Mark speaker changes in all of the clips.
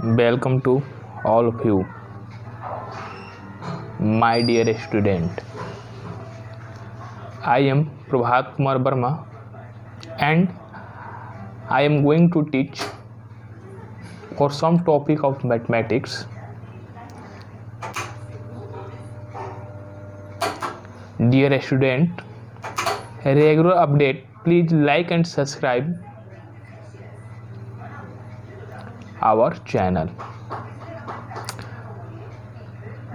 Speaker 1: Welcome to all of you, my dear student. I am Prabhat Kumar Verma and I am going to teach for some topic of mathematics. Dear student, regular update, please like and subscribe our channel.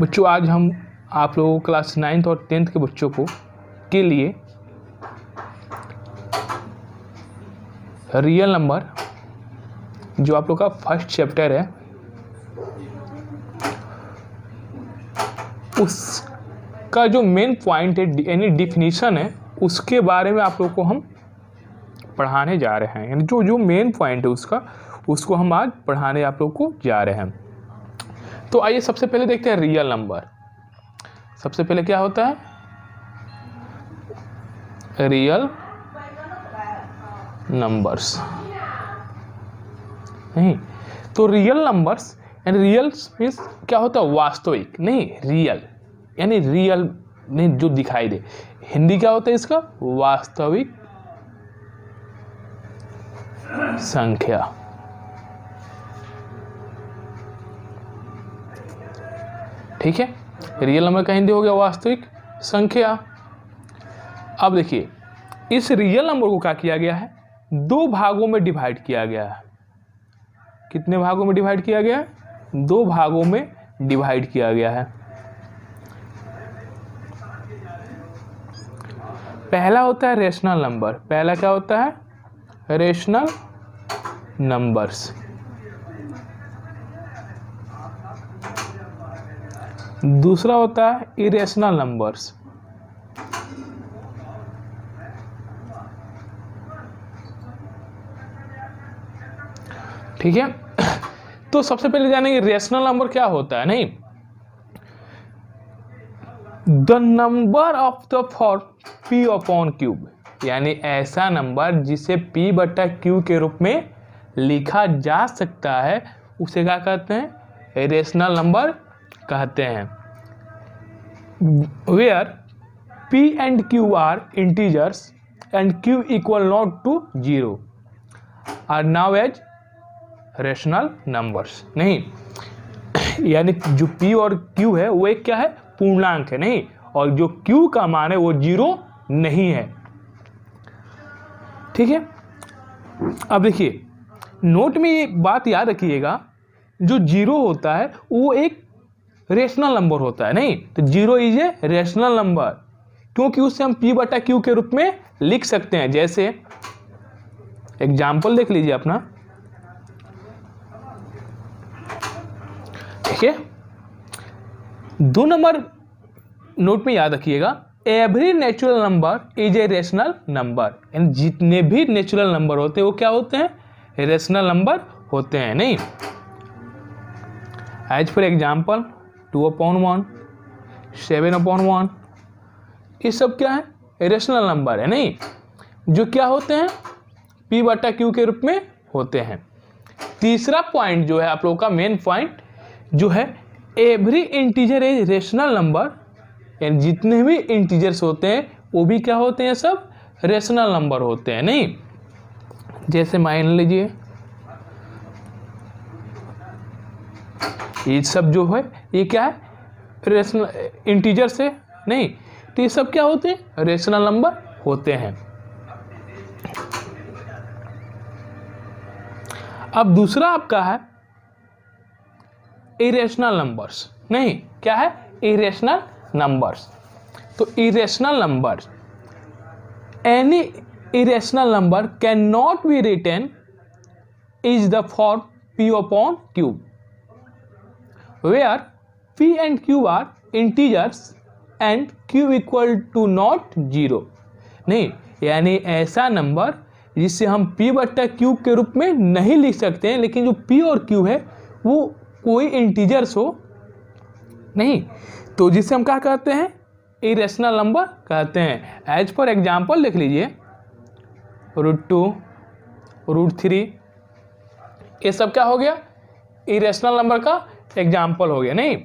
Speaker 1: बच्चों, आज हम आप लोगों class 9th और 10th के बच्चों के लिए रियल नंबर, जो आप लोग का फर्स्ट चैप्टर है, उसका जो मेन पॉइंट है यानी डिफिनीशन है, उसके बारे में आप लोग को हम पढ़ाने जा रहे हैं। यानी जो मेन पॉइंट है उसको हम आज पढ़ाने आप लोग को जा रहे हैं। तो आइए सबसे पहले देखते हैं रियल नंबर। सबसे पहले क्या होता है? Real numbers. नहीं, तो real numbers and real means क्या होता है? वास्तविक। नहीं, रियल यानी रियल नहीं, जो दिखाई दे। हिंदी क्या होता है इसका? वास्तविक संख्या। ठीक है, रियल नंबर का हिंदी हो गया वास्तविक संख्या। अब देखिए, इस रियल नंबर को क्या किया गया है? दो भागों में डिवाइड किया गया है। कितने भागों में डिवाइड किया गया है? दो भागों में डिवाइड किया गया है। पहला होता है रेशनल नंबर। पहला क्या होता है? Rational numbers. दूसरा होता है इरेशनल नंबर्स। ठीक है, तो सबसे पहले जानेंगे रेशनल नंबर क्या होता है। नहीं, the number of the form p upon cube, यानी ऐसा नंबर जिसे p बटा q के रूप में लिखा जा सकता है, उसे क्या कहते हैं? रेशनल नंबर कहते हैं। Where p and q are integers and q equal not to 0 are now as rational numbers। नहीं, यानी जो p और q है वो एक क्या है? पूर्णांक है। नहीं, और जो q का मान है वो 0 नहीं है। ठीक है, अब देखिए, नोट में ये बात याद रखिएगा, जो 0 होता है वो एक रेशनल नंबर होता है। नहीं, तो 0 इज ए रेशनल नंबर, क्योंकि उससे हम p बटा q के रूप में लिख सकते हैं। जैसे एग्जाम्पल देख लीजिए अपना। ठीक है, 2 नंबर नोट में याद रखिएगा। Every natural number is a rational number, यानी जितने भी नेचुरल नंबर होते हैं वो क्या होते हैं? रेशनल नंबर होते हैं। नहीं, एज फॉर एग्जाम्पल 2/1, 7/1, ये सब क्या है? रेशनल नंबर है। नहीं, जो क्या होते हैं? p बटा q के रूप में होते हैं। तीसरा पॉइंट जो है आप लोगों का मेन पॉइंट जो है, every integer is rational number, यानी जितने भी इंटीजर्स होते हैं वो भी क्या होते हैं? सब रेशनल नंबर होते हैं। नहीं, जैसे मान लीजिए ये सब जो है ये क्या है? रेशनल इंटीजर से। नहीं, तो ये सब क्या होते हैं? रेशनल नंबर होते हैं। अब दूसरा आपका है इरेशनल नंबर्स। नहीं, क्या है? Irrational numbers. तो irrational numbers, any irrational number can not be written is the form p upon cube, where p and q are integers and q equal to not 0। नहीं, यानी ऐसा नंबर जिसे हम p बटा q के रूप में नहीं लिख सकते हैं, लेकिन जो p और q है वो कोई इंटीजर्स हो। नहीं, तो जिसे हम क्या कहते हैं? इरेशनल नंबर कहते हैं। एज फॉर एग्जाम्पल देख लीजिए, √2, √3, ये सब क्या हो गया? इरेशनल नंबर का एग्जाम्पल हो गया। नहीं,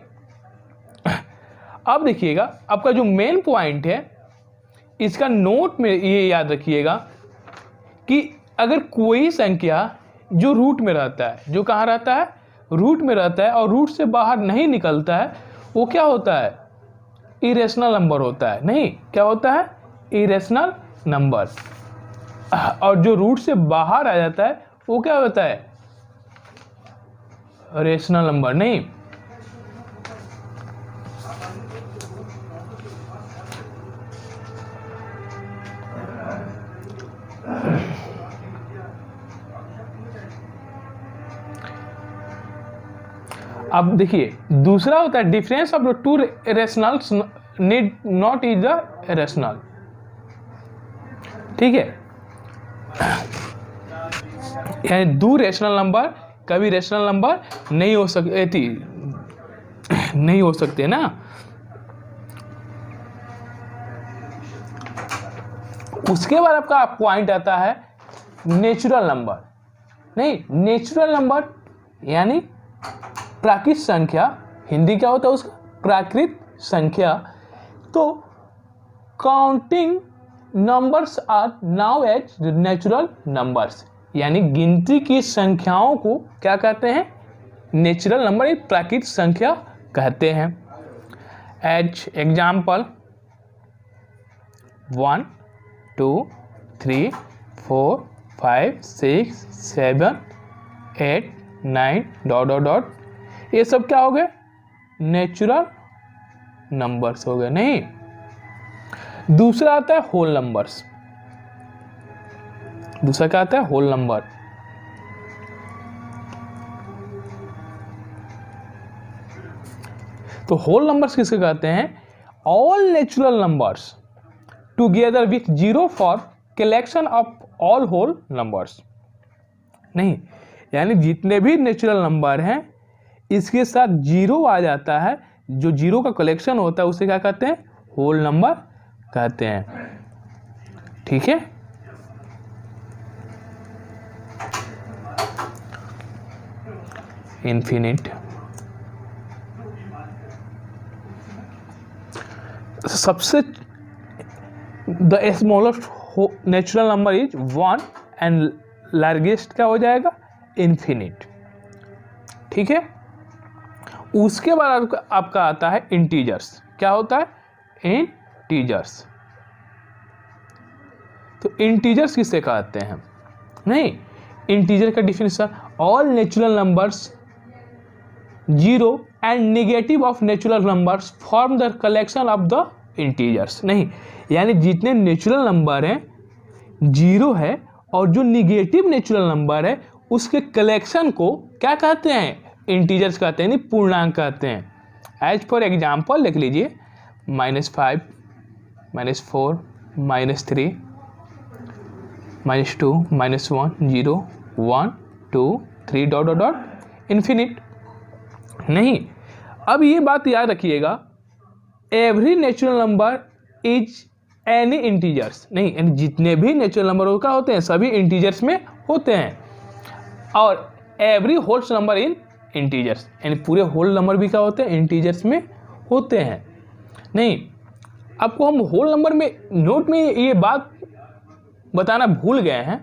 Speaker 1: अब देखिएगा आपका जो मेन पॉइंट है इसका नोट में ये याद रखिएगा कि अगर कोई संख्या जो रूट में रहता है, जो कहाँ रहता है, रूट में रहता है, और रूट से बाहर नहीं निकलता है, वो क्या होता है, इरेशनल नंबर होता है। नहीं, क्या होता है, इरेशनल नंबर। और जो रूट से बाहर आ जाता है वो क्या होता है, रेशनल नंबर। नहीं, अब देखिए दूसरा होता है difference of the two rationals need not is the rational. ठीक है, यानी दो रेशनल नंबर कभी रेशनल नंबर नहीं हो सकती, नहीं हो सकते ना। उसके बाद आपका पॉइंट आता है नेचुरल नंबर। नहीं, नेचुरल नंबर यानी प्राकृत संख्या, हिंदी क्या होता है उसका, प्राकृत संख्या। तो counting numbers are now as natural numbers, यानी गिनती की संख्याओं को क्या कहते हैं, नेचुरल नंबर, एक प्राकृत संख्या कहते हैं। As example 1 2 3 4 5 6 7 8 9 dot dot dot, ये सब क्या हो गए, नेचुरल नंबर्स हो गए। नहीं, दूसरा आता है होल नंबर्स। दूसरा क्या आता है, होल नंबर। तो होल नंबर्स किसके कहते हैं, all natural numbers together with zero for collection of all whole numbers. नहीं, यानी जितने भी नेचुरल नंबर हैं इसके साथ जीरो आ जाता है, जो जीरो का कलेक्शन होता है उसे क्या कहते हैं, होल नंबर कहते हैं। ठीक है, इन्फिनिट। सबसे the smallest natural number is 1 and largest क्या हो जाएगा, इन्फिनिट। ठीक है, उसके बाद आपका आता है इंटीजर्स। क्या होता है, इंटीजर्स। तो इंटीजर्स किसे कहते हैं, नहीं, इंटीजर का definition all natural numbers zero and negative of natural numbers form the collection of the integers. नहीं, यानी जितने नेचुरल नंबर हैं जीरो है और जो निगेटिव नेचुरल नंबर है उसके कलेक्शन को क्या कहते हैं, इंटीजर्स कहते हैं, यानी पूर्णांक कहते हैं। एज फॉर एग्जाम्पल लिख लीजिए -5 -4 -3 -2 -1 0 1 2 3 डॉट डॉट डॉट इन्फिनिट। नहीं, अब ये बात याद रखिएगा, every natural number is any integers. नहीं, यानी जितने भी नेचुरल नंबर क्या होते हैं, सभी इंटीजर्स में होते हैं। और every whole number in integers, यानी पूरे होल नंबर भी क्या होते हैं, इंटीजर्स में होते हैं। नहीं, आपको हम होल नंबर में नोट में ये बात बताना भूल गए हैं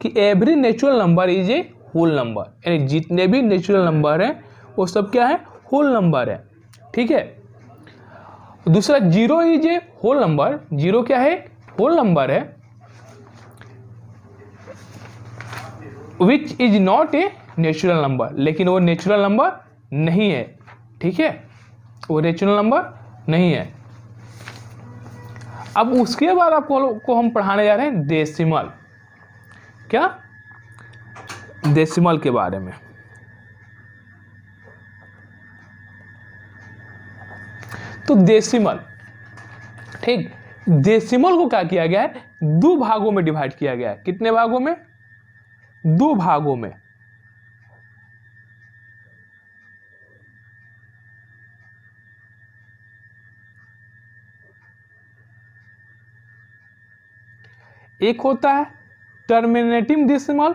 Speaker 1: कि every natural number is a whole number, यानी जितने भी नेचुरल नंबर हैं वो सब क्या है, होल नंबर है। ठीक है, दूसरा zero is a whole number. Zero क्या है, होल नंबर है। Which is not a natural number, लेकिन वो नेचुरल नंबर नहीं है। ठीक है, वो नेचुरल नंबर नहीं है। अब उसके बाद आपको हम पढ़ाने जा रहे हैं डेसिमल। क्या, डेसिमल के बारे में। तो डेसिमल, ठीक, डेसिमल को क्या किया गया है, दो भागों में डिवाइड किया गया है। कितने भागों में, दो भागों में। एक होता है टर्मिनेटिंग डेसिमल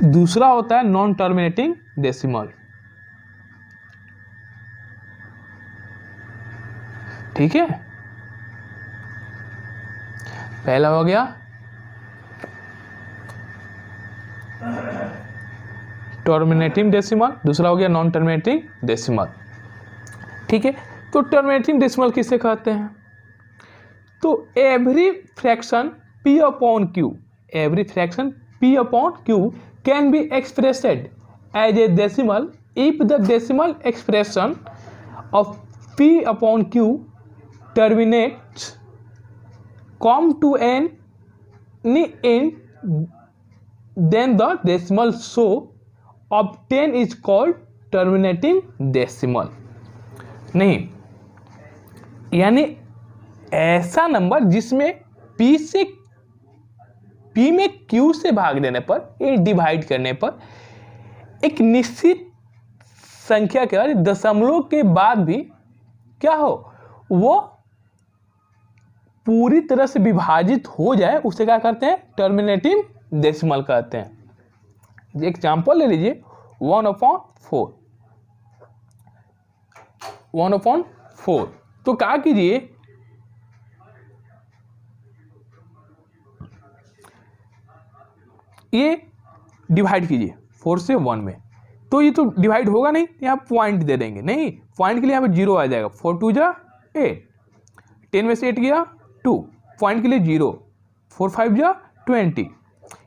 Speaker 1: दूसरा होता है नॉन टर्मिनेटिंग डेसिमल। ठीक है, पहला हो गया टर्मिनेटिंग डेसिमल, दूसरा हो गया नॉन टर्मिनेटिंग डेसिमल। ठीक है, तो टर्मिनेटिंग डेसिमल किसे कहते हैं? तो every fraction p upon q, every fraction p upon q can be expressed as a decimal if the decimal expression of p upon q terminates come to any end, then the decimal so obtained is called terminating decimal। नहीं, यानी ऐसा number जिसमें p में q से भाग देने पर, ये डिवाइड करने पर एक निश्चित संख्या के बाद दशमलव के बाद भी क्या हो, वो पूरी तरह से विभाजित हो जाए, उसे क्या कहते हैं? टर्मिनेटिंग डेसिमल कहते हैं। एग्जाम्पल ले लीजिए 1/4, 1/4। तो क्या कीजिए, ये डिवाइड कीजिए 4 से 1 में, तो ये तो डिवाइड होगा नहीं, यहाँ पॉइंट दे देंगे। नहीं, पॉइंट के लिए यहाँ पे 0 आ जाएगा। 4 2 जा 8, 10 में से 8 गया 2, पॉइंट के लिए 0, 4 5 जा 20,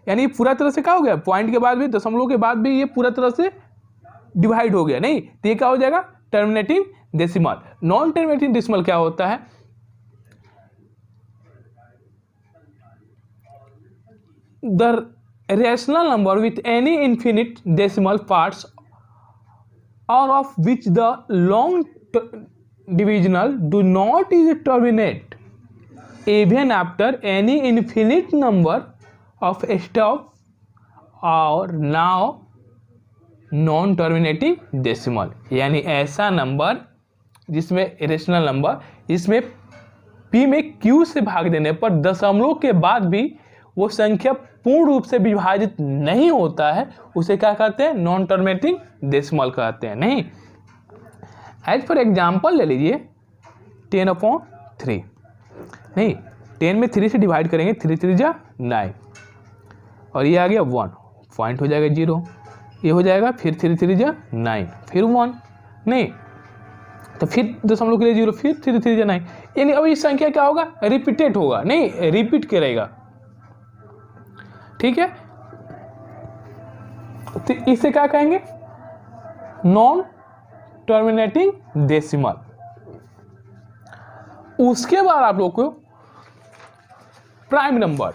Speaker 1: यानी पूरा तरह से क्या हो गया, पॉइंट के बाद भी, दशमलव के बाद भी ये पूरा तरह से डिवाइड हो गया। नहीं, तो ये क्या हो जाएगा? Terminating decimal. Non terminating decimal क्या होता है? The rational number with any infinite decimal parts और of which the long divisional do not is terminate even after any infinite number of stop और now नॉन टर्मिनेटिंग डेसिमल, यानी ऐसा number जिसमें rational number जिसमें p में q से भाग देने पर दशमलव के बाद भी वो संख्या पूर्ण रूप से विभाजित नहीं होता है, उसे क्या कहते हैं? नॉन टर्मिनेटिंग डेसिमल कहते हैं। नहीं, एज फॉर एग्जाम्पल ले लीजिए 10/3। नहीं, 10 में 3 से डिवाइड करेंगे, 3 3 जा 9, और ये आ गया 1, पॉइंट हो जाएगा 0, ये हो जाएगा, फिर 3 3 जा 9, फिर 1, नहीं तो फिर दशमलव के लिए 0, फिर 3 3 जा 9, यानी अब ये संख्या क्या होगा? रिपीटेड होगा, नहीं रिपीट करेगा। ठीक है, तो इसे क्या कहेंगे? Non terminating decimal. उसके बाद आप लोग को प्राइम नंबर,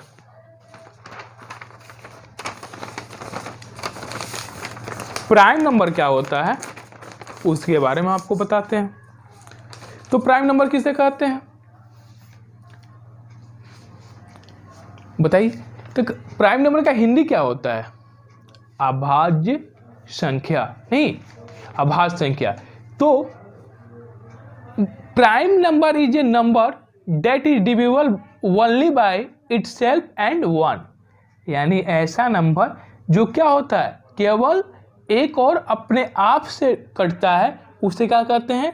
Speaker 1: प्राइम नंबर क्या होता है उसके बारे में आपको बताते हैं। तो प्राइम नंबर किसे कहते हैं बताइए? तो प्राइम नंबर का हिंदी क्या होता है? अभाज्य संख्या। नहीं, अभाज्य संख्या। तो prime number is a number that is divisible only by itself and 1, यानी ऐसा नंबर जो क्या होता है? केवल एक और अपने आप से कटता है, उसे क्या कहते हैं?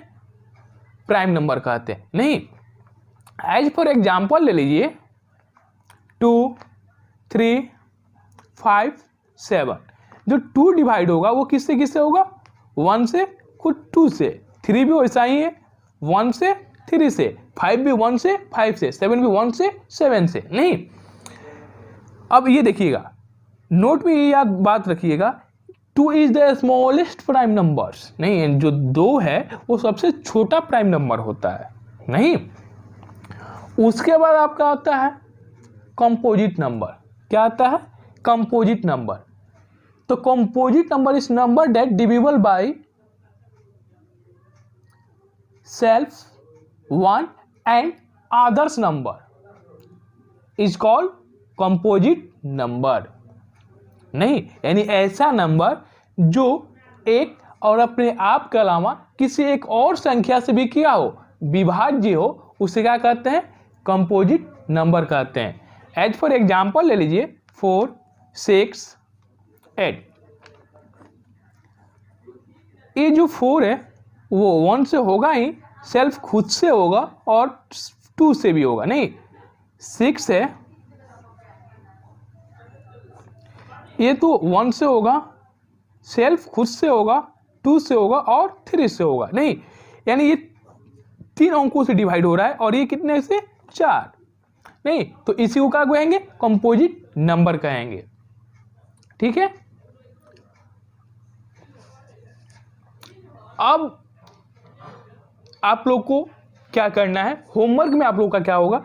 Speaker 1: प्राइम नंबर कहते हैं। नहीं, एज फॉर एग्जाम्पल ले लीजिए 2 3 5 7। जो 2 डिवाइड होगा वो किससे किससे होगा? 1 से, खुद 2 से, 3 भी वैसा ही है 1 से 3 से, 5 भी 1 से 5 से, 7 भी 1 से 7 से। नहीं, अब ये देखिएगा, नोट में ये याद बात रखिएगा, 2 is the smallest prime numbers. नहीं, जो 2 है वो सबसे छोटा प्राइम नंबर होता है। नहीं, उसके बाद आपका आता है कंपोजिट नंबर। क्या आता है? Composite number. तो composite number is number that divisible by self 1 and others number is called composite number. नहीं, यानी ऐसा नंबर जो एक और अपने आप के अलावा किसी एक और संख्या से भी क्या हो? विभाज्य हो, उसे क्या कहते हैं? कंपोजिट नंबर कहते हैं। एज फॉर एग्जाम्पल ले लीजिए 4 6 8। ये जो 4 है वो 1 से होगा ही, सेल्फ खुद से होगा और 2 से भी होगा नहीं। 6 है, ये तो 1 से होगा, सेल्फ खुद से होगा, 2 से होगा और 3 से होगा नहीं। यानी ये 3 अंकों से डिवाइड हो रहा है और ये कितने से 4 नहीं। तो इसी को क्या कहेंगे, कंपोजिट नंबर कहेंगे। ठीक है, अब आप लोग को क्या करना है, होमवर्क में आप लोग का क्या होगा,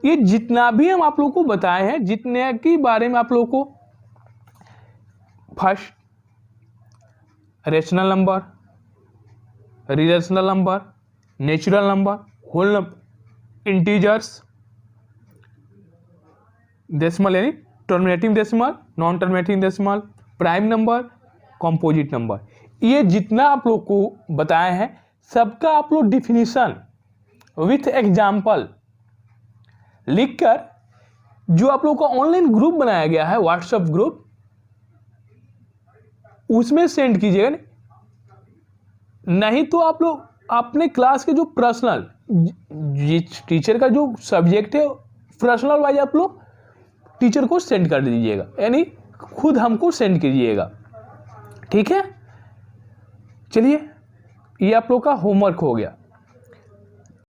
Speaker 1: ये जितना भी हम आप लोग को बताए हैं, जितने के बारे में आप लोग को, first rational number, relational number, natural number, whole number, integers, decimal यानी terminating decimal, non terminating decimal, prime number, composite number, ये जितना आप लोग को बताया है सबका आप लोग डिफिनीशन विथ एग्जाम्पल लिखकर जो आप लोग का ऑनलाइन ग्रुप बनाया गया है, व्हाट्सएप ग्रुप, उसमें सेंड कीजिएगा। नहीं तो आप लोग अपने क्लास के जो पर्सनल टीचर का जो सब्जेक्ट है पर्सनल वाइज आप लोग टीचर को सेंड कर दीजिएगा, यानी खुद हमको सेंड कीजिएगा। ठीक है, चलिए ये आप लोग का होमवर्क हो गया।